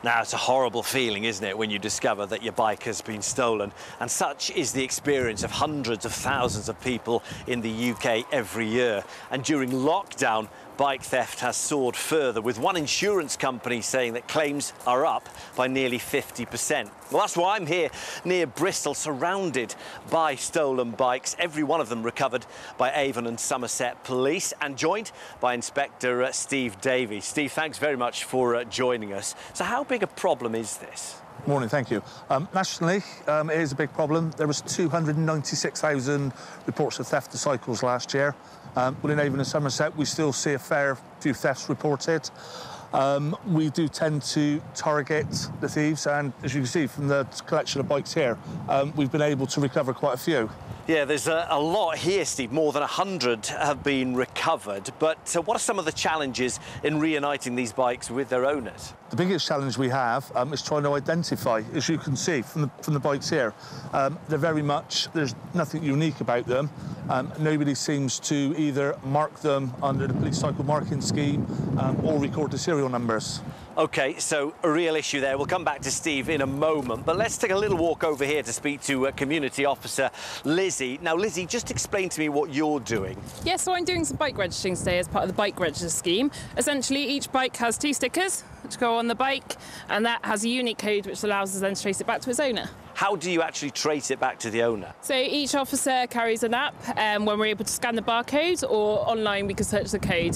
Now, it's a horrible feeling, isn't it, when you discover that your bike has been stolen? And such is the experience of hundreds of thousands of people in the UK every year. And during lockdown, bike theft has soared further, with one insurance company saying that claims are up by nearly 50%. Well, that's why I'm here near Bristol, surrounded by stolen bikes, every one of them recovered by Avon and Somerset police, and joined by Inspector Steve Davies. Steve, thanks very much for joining us. So how big a problem is this? Morning, thank you. Nationally, it is a big problem. There was 296,000 reports of theft of cycles last year. Within Avon and Somerset, we still see a fair few thefts reported. We do tend to target the thieves, and as you can see from the collection of bikes here, we've been able to recover quite a few. Yeah, there's a lot here, Steve. More than 100 have been recovered. But what are some of the challenges in reuniting these bikes with their owners? The biggest challenge we have is trying to identify, as you can see from the bikes here. They're very much, there's nothing unique about them. Nobody seems to either mark them under the police cycle marking scheme or record the serial numbers. OK, so a real issue there. We'll come back to Steve in a moment, but let's take a little walk over here to speak to Community Officer Lizzie. Now, Lizzie, just explain to me what you're doing. Yeah, so I'm doing some bike registering today as part of the bike register scheme. Essentially, each bike has 2 stickers which go on the bike, and that has a unique code which allows us then to trace it back to its owner. How do you actually trace it back to the owner? So each officer carries an app when we're able to scan the barcode, or online we can search the code.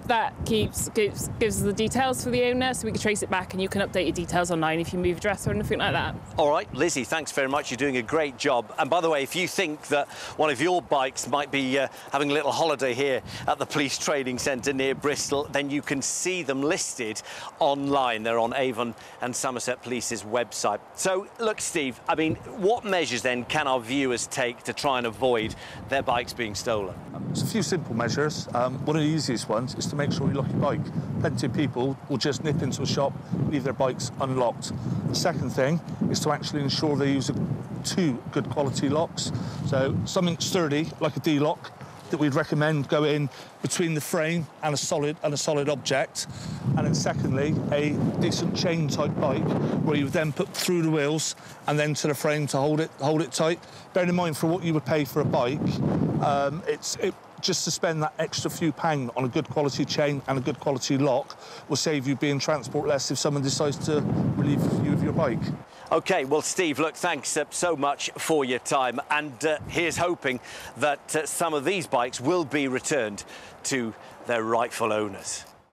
That gives us the details for the owner, so we can trace it back, and you can update your details online if you move address or anything like that. All right, Lizzie, thanks very much. You're doing a great job. And by the way, if you think that one of your bikes might be having a little holiday here at the Police Training Centre near Bristol, then you can see them listed online. They're on Avon and Somerset Police's website. So, look, Steve, I mean, what measures then can our viewers take to try and avoid their bikes being stolen? There's a few simple measures. One of the easiest ones is to make sure you lock your bike. Plenty of people will just nip into a shop, leave their bikes unlocked. The second thing is to actually ensure they use 2 good quality locks. So something sturdy, like a D-lock, that we'd recommend go in between the frame and a solid object. And then secondly, a decent chain type bike where you would then put through the wheels and then to the frame to hold it tight. Bearing in mind, for what you would pay for a bike, just to spend that extra few pound on a good quality chain and a good quality lock will save you being transportless if someone decides to relieve you of your bike. OK, well, Steve, look, thanks so much for your time. And here's hoping that some of these bikes will be returned to their rightful owners.